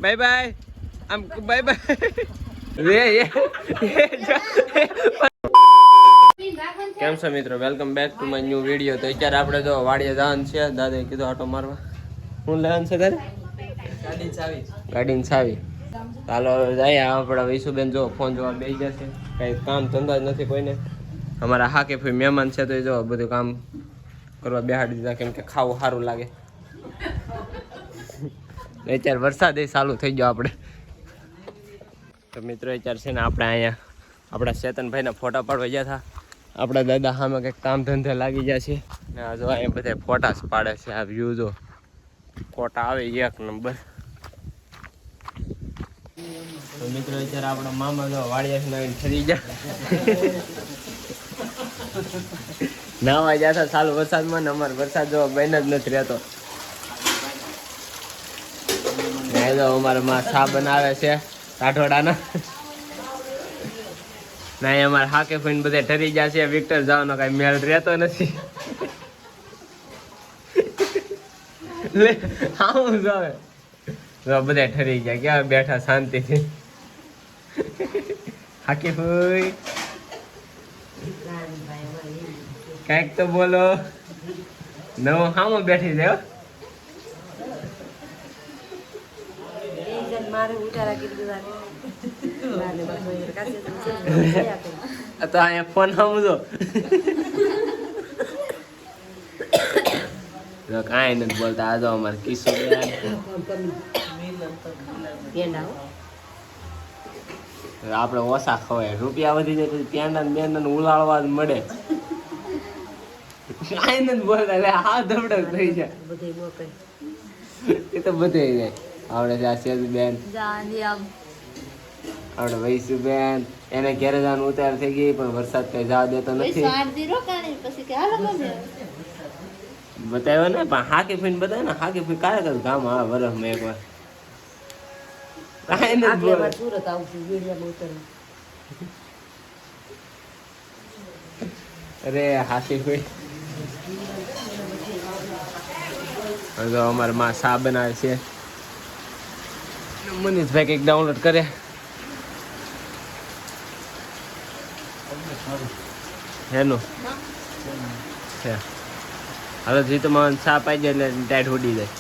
Bye bye આમ bye bye કેમ છો મિત્રો welcome back to my new video. તો અત્યારે આપણે જો વાડીએ જવાનું છે. દાદાએ કીધું આટો મારવા. શું લેવાનું છે તારે? ગાડીની ચાવી. ચાલો જાય આપણા વિશુબેન જો ફોન જોવા બેસી જશે. કઈ કામ ધંધા જ નથી કોઈને. અમારા હાકે ભાઈ મહેમાન છે તો એ જો બધું કામ કરવા બેહાડી દીધા કેમ કે ખાવું સારું લાગે. અત્યારે વરસાદ એ ચાલુ થઈ ગયો આપણે. તો મિત્રો અત્યારે છે ને આપણે અહીંયા આપણા ચેતનભાઈના ફોટા પાડવા ગયા હતા. આપણા દાદા સામે કંઈક કામ ધંધે લાગી ગયા છે ને આ જો અહીંયા બધા ફોટા જ પાડે છે. આ વ્યૂ જો ફોટા આવે એક નંબર. તો મિત્રો અત્યારે આપણા મામા જો વાડિયાથી આવીને ફરી ગયા. નાવા ગયા હતા ચાલુ વરસાદમાં ને અમારે વરસાદ જો બન જ નથી રહેતો. અમારે માં સા બનાવે છે કાઠોડાના. ના અમારે હાકે ફઈને બધા ઠરી ગયા છે. વિક્ટર જવાનો કઈ મેળ રહેતો નથી. બધા ઠરી ગયા ક્યાં બેઠા શાંતિથી. હાકે ફઈ કઈક તો બોલો. નવો હામો બેઠી જાય. તો અહીંયા ફોન સમજો કાંઈ નથી બોલતા. આ જો અમારે કિસ્સો આપણે ઓછા ખવાય. રૂપિયા વધી જાય પછી પેંડા બેંડા ઉલાળવા જ મળે. કાંઈ નથી બોલતા હા ધબડક થઈ જાય. એ તો બધે જાય. આપણે ત્યાં સેજબેન આપણે વૈશુબેન એને ઘેરે જવાનું ઉતાર થઈ ગઈ પણ વરસાદ કઈ જવા દેતો નથી. બતાવ્યો ને પણ હાકી ફીને બતાવ્યો ને. હાકી ફી કારે કરું ગામ આવે વરસમાં એકવાર. કાંઈ નથી બોલે. અરે હાકી ફી હવે અમારે માં સા બનાવે છે. મનીષભાઈ કંઈક ડાઉનલોડ કરે. હેનું છે હવે જી તો મને સા પાઈ જાય એટલે ટાઈટ ઉડી જાય.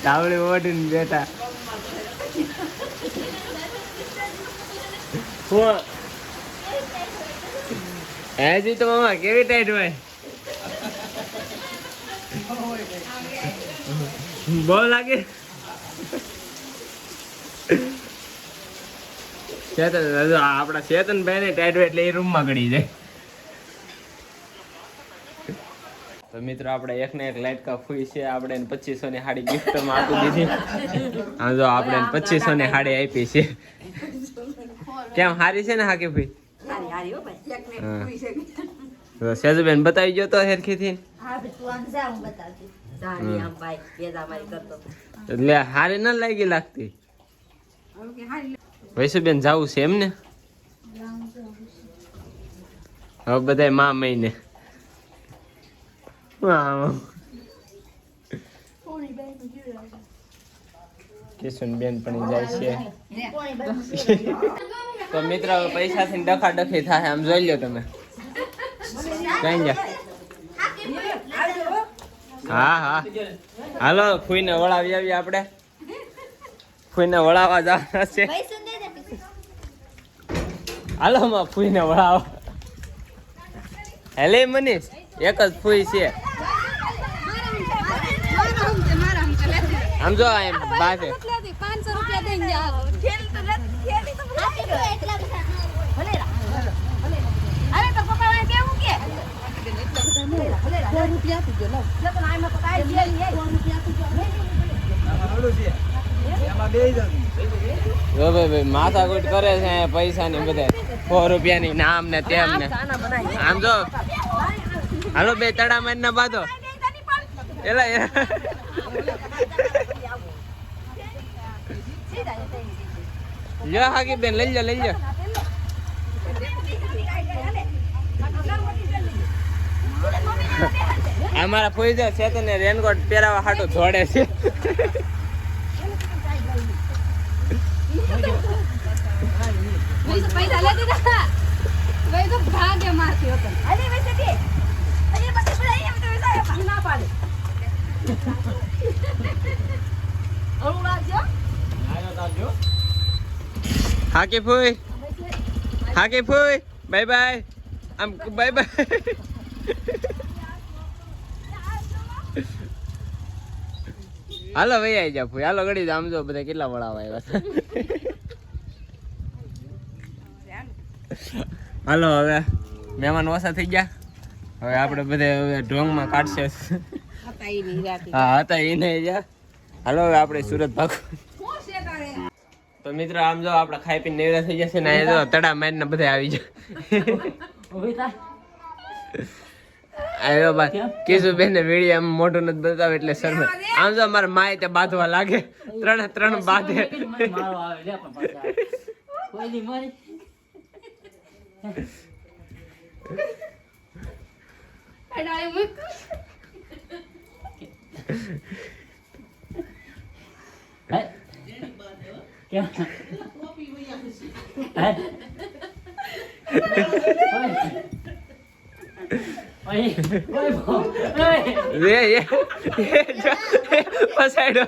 તાવડી ઓઢીને બેઠા. હજી તો મામા કેવી ટાઈટ હોય. બહુ લાગે. આપડા ચેતનભાઈ ને ટાઈટ હોય એટલે એ રૂમમાં ગળી જાય. તો મિત્રો આપણે એક ને એક લાઈટ કા ફૂઈ છે. આપણે 2500 ની સાડી ગિફ્ટમાં આપી દીધી. હા જો આપણે 2500 ની સાડી આપી છે. કેમ હારી છે ને હાકી ભાઈ? સેજુબેન બતાવી ગયો તો હેરખી એટલે હારી ના લાગી લાગતી. વૈશુબેન જાવું છે એમને. હવે બધા મા મહિને કિશનબેન પણ જાય છે. તો મિત્ર પૈસા થી ડખા ડખી થાય આમ જોઈ લો તમે. કઈ જા હા હા હાલો ફૂઈને વળાવી આવીએ. આપણે ફૂઈને વળાવવા જવાના છે. હાલો માં ફૂઈને વળાવો. હેલે મનીષ એક જ ફૂઈ છે. આમ જો એમ બાજે 500 રૂપિયા દઈને જાવ. ખેલ તો નથી ખેલી તો એટલા બધા અરે તો પપ્પા મને કેવું કે 100 રૂપિયા આપજો લો. જો તો આમાં તો કાઈ છે નહીં. 100 રૂપિયા આપજો આવડો છે એમાં બે જણ. જો ભાઈ માથાકૂટ કરે છે પૈસા ની બધા 100 રૂપિયા ની નામ ને તેમ ને. આમ જો હાલો બે તડા મારી ના બાંધો. એલા લ્યો હાકી બેન લઈ લો લઈ લો. અમારા ફોઈ છે તો ને રેનકોટ પહેરાવા હાટું દોડે છે. પૈસા લે દીધા ભાઈ તો ભાગે મારતી હતો. અરે વૈસે કે અરે પછી પેલા એમ તો વૈસા ના પાડે. ઓલું રાખજો. હાકી ફોઈ બાય બાય આમ બાય બાય. હાલો ભાઈ આવી જા ફોઈ હાલો ગડી આમ જો બધા કેટલા વડાવા આવ્યા છે. હાલો હવે મહેમાન ઓછા થઈ ગયા હવે આપણે બધે હવે ઢોંગમાં કાઢશે. હા હતા એ નહીં જા. હાલો હવે આપણે સુરત ભાગો. તો મિત્રો આમ જો આપણે ખાઈ પીને નેવરા થઈ જશે ને અહીંયા જો તડા મારીને બધા આવી જાય. આવ્યો બા કીધું બેન વિડીયો આમ મોઢું નથી બતાવે એટલે શરમે. આમ જો અમારા માએ તે બાંધવા લાગે ત્રણ બાંધે. પસાડો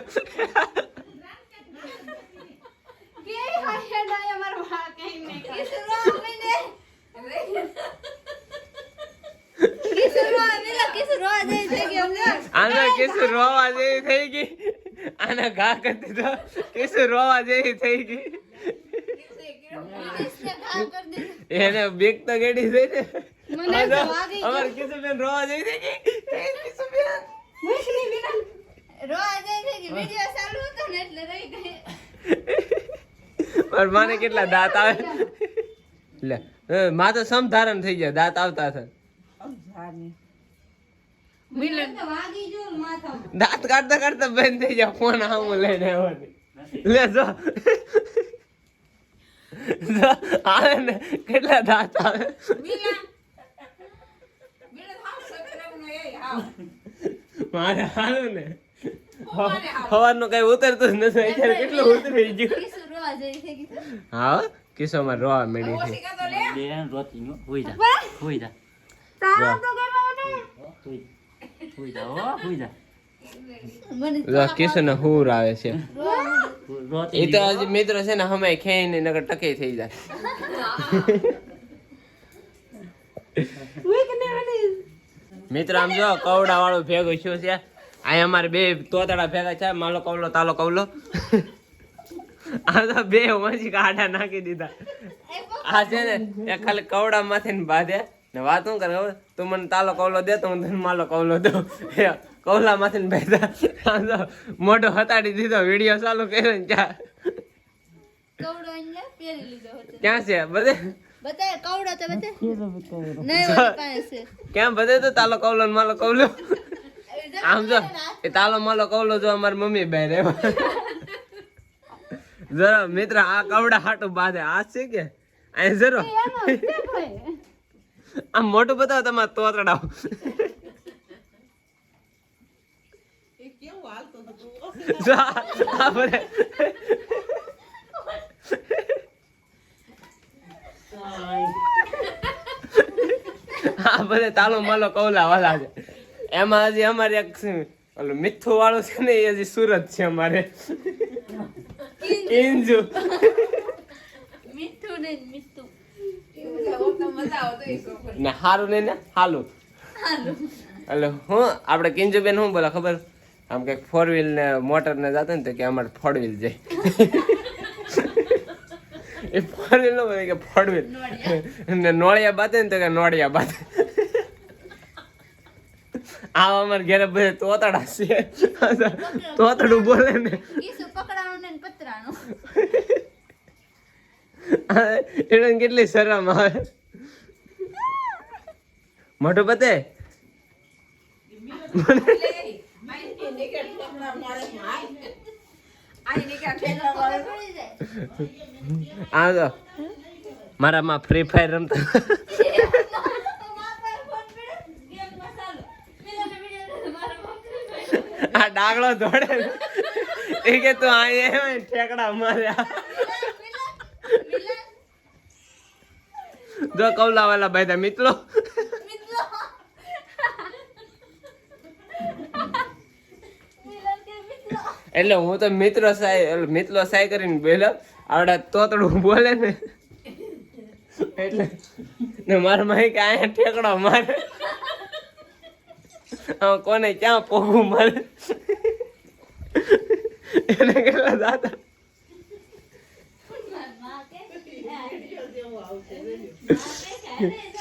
આના કેસુ રોવા જેવી થઈ ગઈ. આના ઘા કરી દીધો કેસુ રોવા જેવી થઈ ગઈ. એને બીક તો ગેડી થઈ ને અમારે કેસુ બેન રોવા જેવી થઈ ગઈ. કેસુ બેન રોવા જાય છે કે વિડિયો ચાલુ હતો ને એટલે રહી ગઈ. પર માને કેટલા દાંત આવે લે માં તો સમધારણ થઈ ગયા દાંત આવતા છે. દાંત કાઢતા કાઢતા બંધ થઈ જાય ફોન આમ લઈને આવવાની. લે જો આવે ને કેટલા દાંત આવે. મારે હારું ને સવારનું કઈ ઉતરતું જ નથી અત્યારે કેટલું ઉતરી ગયું. હા કિસ્સો માં રોવા મેળી છે. કિસ્સો ને હુર આવે છે એ તો હજી મિત્રો છે ને હમે ખેઈ ને નકર ટકે થઈ જાય. મિત્ર આમ જો કવડા વાળું ભેગું શું છે આ અમારે બે તોતડા ભેગા છે માલો કવલો તાલો કવલો. આ તો બે મજી કાઢા નાખી દીધા. આ છે ને એ ખાલી કવડા માંથી બાંધે ને વાત શું કરે ખબર તું મને તાલો કવલો દે તો હું તને માલો કવલો દઉં. કવલા માંથી બેઠા મોઢો હતાડી દીધો વિડીયો ચાલુ કર્યો ને ક્યાં છે બધે કેમ બધે તો તાલો કવલો ને માલો કવલો. આમ જો એ તાલો માલો કવલો જો અમારી મમ્મી બે રે જરા મિત્ર આ કવડા હાટું બાંધે આ છે કે આ જરો આમ મોટું બતાવો તમારે તોતડાવ. આ બધે તાલો માલો કવલા વાલા છે. એમાં હજી અમારે એક ઓલું મીઠું વાળું છે ને એ હજી સુરત છે અમારે કિંજુ. ને હારું નહીં ને હાલું એટલે હું આપણે કિંજુ બેન શું બોલા ખબર આમ કઈક 4 વ્હીલ ને મોટર ને જતો ને તો કે અમારે 4 વ્હીલ જાય. એ 4 વ્હીલ નો બોલે કે 4 વ્હીલ ને નોળિયા બાતે ને તો કે નોળિયા બાતે. આ અમારે ઘરે બધે તોતડા છે તોતડું બોલે ને એને કેટલી શરમ આવે. મોટું પતે આ તો મારામાં ફ્રી ફાયર રમતા આ ડાગલો દોડે એ કે તું અહીંયા ઠેકડા માર્યા જો કૌલા વાલા ભાઈ તા મિત્રો એટલે હું તો મિત્રો સાય કરીને બોલ્યો આવડા તોતડું બોલે ને એટલે ને મારા માઈ કે અહીંયા ઠેકડો મારે કોને ક્યાં પોગું મારે એને કેટલા દાદા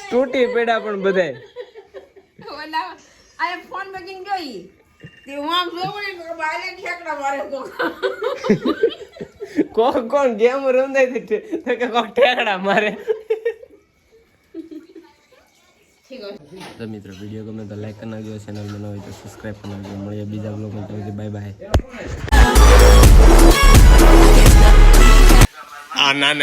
તૂટી પડ્યા પણ બધાય આ ફોન બગીન ગઈ તે હું આમ જોઉં ને તો બાલે ઠેકડા મારે કોણ ગેમ રમતા તો કે કોક ઠેકડા મારે તો મિત્રો વિડીયો ગમે તો લાઈક કરી નાખજો, ચેનલ માં નવા હોય તો સબસ્ક્રાઇબ કરી નાખજો. મળીએ બીજા બ્લોગમાં. તો બાય બાય. આ ના